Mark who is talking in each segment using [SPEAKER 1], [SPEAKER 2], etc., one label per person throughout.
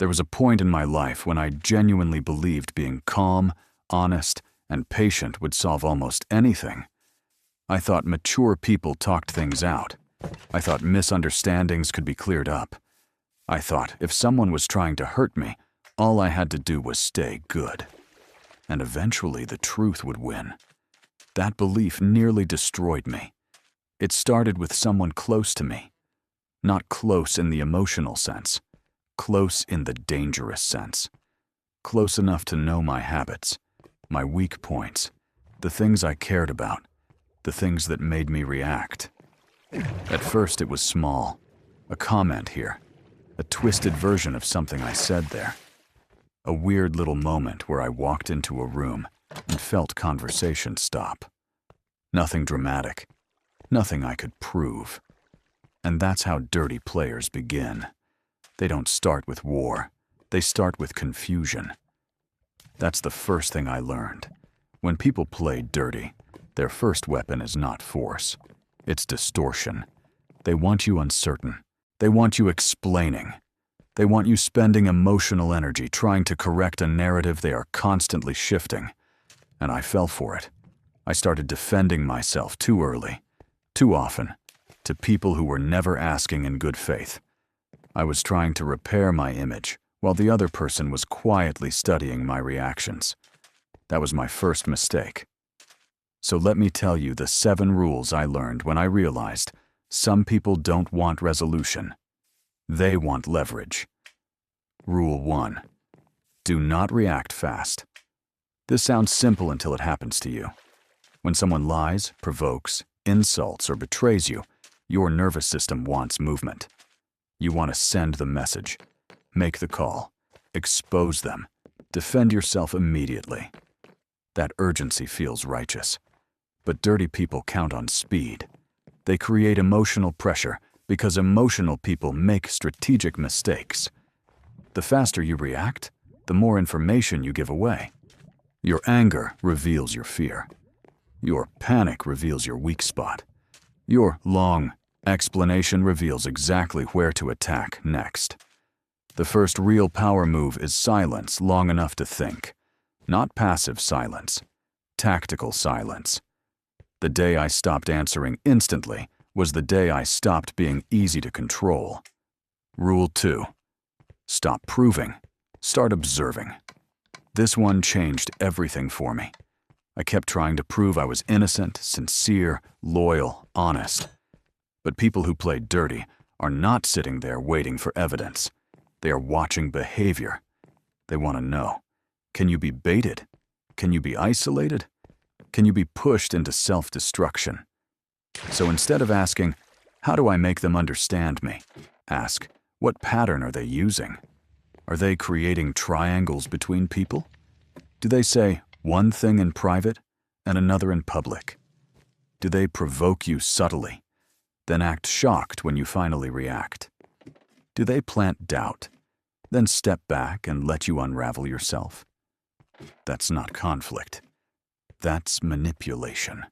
[SPEAKER 1] There was a point in my life when I genuinely believed being calm, honest, and patient would solve almost anything. I thought mature people talked things out. I thought misunderstandings could be cleared up. I thought if someone was trying to hurt me, all I had to do was stay good. And eventually the truth would win. That belief nearly destroyed me. It started with someone close to me. Not close in the emotional sense. Close in the dangerous sense. Close enough to know my habits, my weak points, the things I cared about, the things that made me react. At first it was small, a comment here, a twisted version of something I said there. A weird little moment where I walked into a room and felt conversation stop. Nothing dramatic, nothing I could prove. And that's how dirty players begin. They don't start with war, they start with confusion. That's the first thing I learned. When people play dirty, their first weapon is not force. It's distortion. They want you uncertain. They want you explaining. They want you spending emotional energy trying to correct a narrative they are constantly shifting. And I fell for it. I started defending myself too early, too often, to people who were never asking in good faith. I was trying to repair my image, while the other person was quietly studying my reactions. That was my first mistake. So let me tell you the 7 rules I learned when I realized some people don't want resolution. They want leverage. Rule 1. Do not react fast. This sounds simple until it happens to you. When someone lies, provokes, insults, or betrays you, your nervous system wants movement. You want to send the message, make the call, expose them, defend yourself immediately. That urgency feels righteous. But dirty people count on speed. They create emotional pressure because emotional people make strategic mistakes. The faster you react, the more information you give away. Your anger reveals your fear. Your panic reveals your weak spot. Your long explanation reveals exactly where to attack next. The first real power move is silence long enough to think. Not passive silence, tactical silence. The day I stopped answering instantly was the day I stopped being easy to control. Rule 2. Stop proving. Start observing. This one changed everything for me. I kept trying to prove I was innocent, sincere, loyal, honest. But people who play dirty are not sitting there waiting for evidence. They are watching behavior. They want to know, can you be baited? Can you be isolated? Can you be pushed into self-destruction? So instead of asking, how do I make them understand me? Ask, what pattern are they using? Are they creating triangles between people? Do they say one thing in private and another in public? Do they provoke you subtly, then act shocked when you finally react? Do they plant doubt, then step back and let you unravel yourself? That's not conflict. That's manipulation.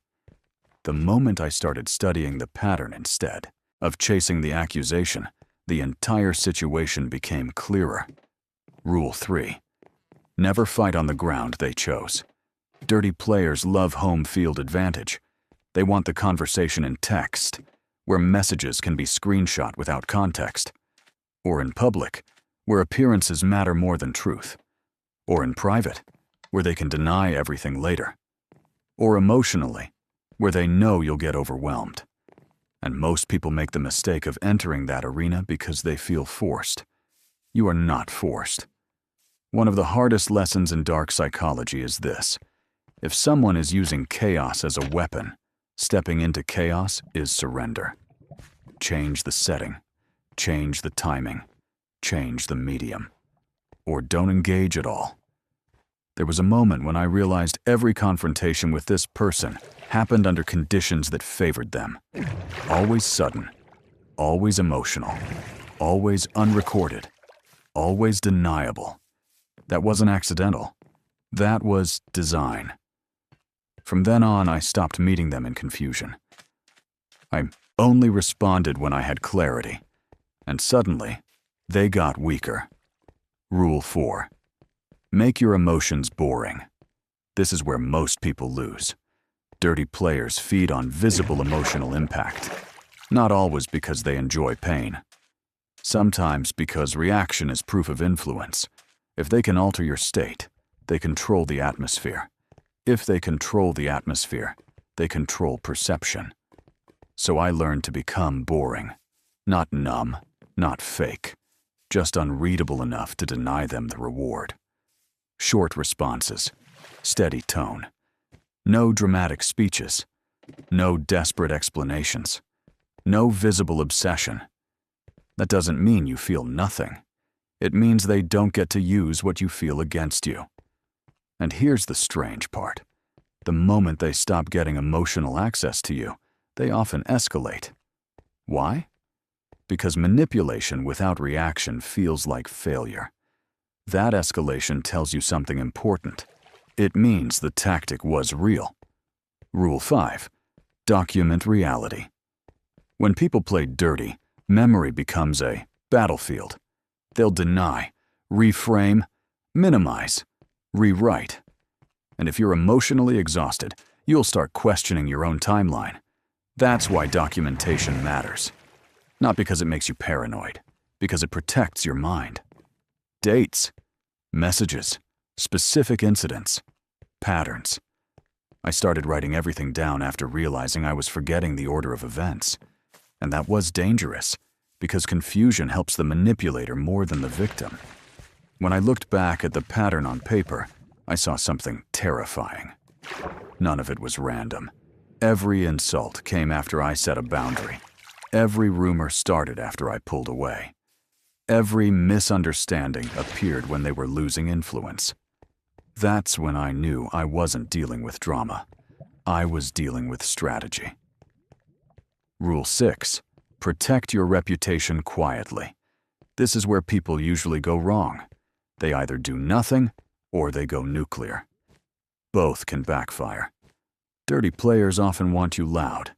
[SPEAKER 1] The moment I started studying the pattern instead of chasing the accusation, the entire situation became clearer. Rule 3. Never fight on the ground they chose. Dirty players love home field advantage. They want the conversation in text, where messages can be screenshot without context. Or in public, where appearances matter more than truth. Or in private, where they can deny everything later. Or emotionally, where they know you'll get overwhelmed. And most people make the mistake of entering that arena because they feel forced. You are not forced. One of the hardest lessons in dark psychology is this. If someone is using chaos as a weapon, stepping into chaos is surrender. Change the setting, change the timing, change the medium, or don't engage at all. There was a moment when I realized every confrontation with this person happened under conditions that favored them. Always sudden, always emotional, always unrecorded, always deniable. That wasn't accidental. That was design. From then on, I stopped meeting them in confusion. I only responded when I had clarity, and suddenly, they got weaker. Rule 4. Make your emotions boring. This is where most people lose. Dirty players feed on visible emotional impact, not always because they enjoy pain. Sometimes because reaction is proof of influence. If they can alter your state, they control the atmosphere. If they control the atmosphere, they control perception. So I learned to become boring. Not numb, not fake, just unreadable enough to deny them the reward. Short responses, steady tone. No dramatic speeches, no desperate explanations, no visible obsession. That doesn't mean you feel nothing. It means they don't get to use what you feel against you. And here's the strange part. The moment they stop getting emotional access to you, they often escalate. Why? Because manipulation without reaction feels like failure. That escalation tells you something important. It means the tactic was real. Rule 5. Document reality. When people play dirty, memory becomes a battlefield. They'll deny, reframe, minimize, rewrite. And if you're emotionally exhausted, you'll start questioning your own timeline. That's why documentation matters. Not because it makes you paranoid, because it protects your mind. Dates, messages, specific incidents, patterns. I started writing everything down after realizing I was forgetting the order of events. And that was dangerous, because confusion helps the manipulator more than the victim. When I looked back at the pattern on paper, I saw something terrifying. None of it was random. Every insult came after I set a boundary. Every rumor started after I pulled away. Every misunderstanding appeared when they were losing influence. That's when I knew I wasn't dealing with drama. I was dealing with strategy. Rule 6. Protect your reputation quietly. This is where people usually go wrong. They either do nothing or they go nuclear. Both can backfire. Dirty players often want you loud.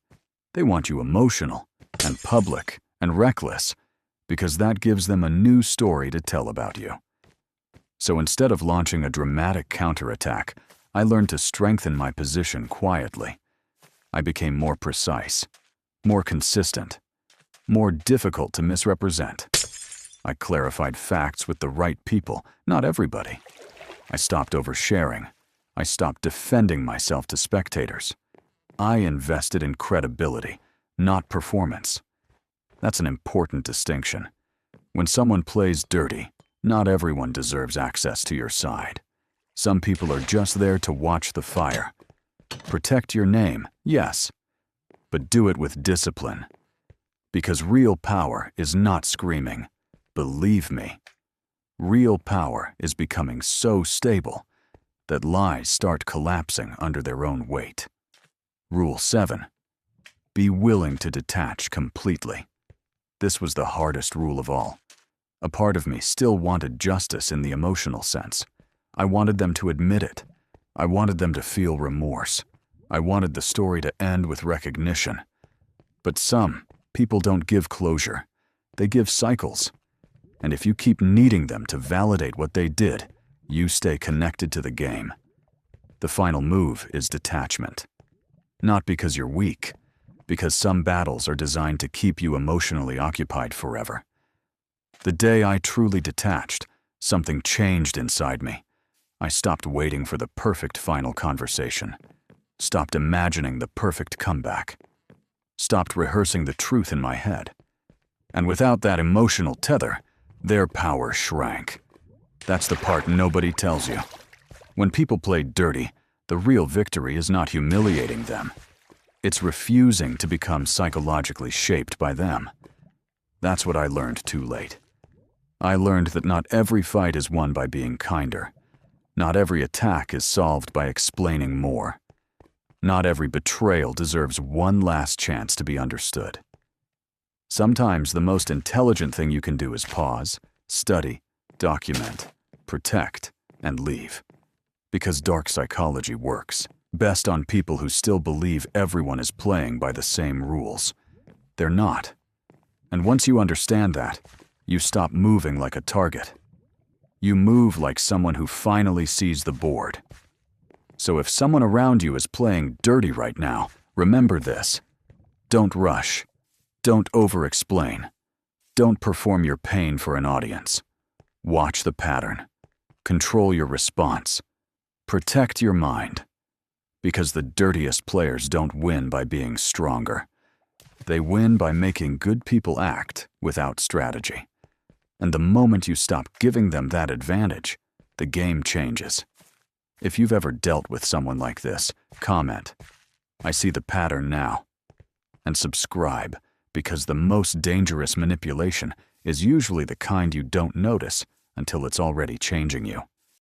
[SPEAKER 1] They want you emotional and public and reckless because that gives them a new story to tell about you. So instead of launching a dramatic counterattack, I learned to strengthen my position quietly. I became more precise, more consistent, more difficult to misrepresent. I clarified facts with the right people, not everybody. I stopped oversharing. I stopped defending myself to spectators. I invested in credibility, not performance. That's an important distinction. When someone plays dirty, not everyone deserves access to your side. Some people are just there to watch the fire. Protect your name, yes, but do it with discipline. Because real power is not screaming, believe me. Real power is becoming so stable that lies start collapsing under their own weight. Rule 7. Be willing to detach completely. This was the hardest rule of all. A part of me still wanted justice in the emotional sense. I wanted them to admit it. I wanted them to feel remorse. I wanted the story to end with recognition. But some people don't give closure. They give cycles. And if you keep needing them to validate what they did, you stay connected to the game. The final move is detachment. Not because you're weak, because some battles are designed to keep you emotionally occupied forever. The day I truly detached, something changed inside me. I stopped waiting for the perfect final conversation, stopped imagining the perfect comeback, stopped rehearsing the truth in my head. And without that emotional tether, their power shrank. That's the part nobody tells you. When people play dirty, the real victory is not humiliating them. It's refusing to become psychologically shaped by them. That's what I learned too late. I learned that not every fight is won by being kinder. Not every attack is solved by explaining more. Not every betrayal deserves one last chance to be understood. Sometimes the most intelligent thing you can do is pause, study, document, protect, and leave. Because dark psychology works best on people who still believe everyone is playing by the same rules. They're not. And once you understand that, you stop moving like a target. You move like someone who finally sees the board. So if someone around you is playing dirty right now, remember this. Don't rush. Don't over-explain. Don't perform your pain for an audience. Watch the pattern. Control your response. Protect your mind. Because the dirtiest players don't win by being stronger. They win by making good people act without strategy. And the moment you stop giving them that advantage, the game changes. If you've ever dealt with someone like this, comment, "I see the pattern now." And subscribe, because the most dangerous manipulation is usually the kind you don't notice until it's already changing you.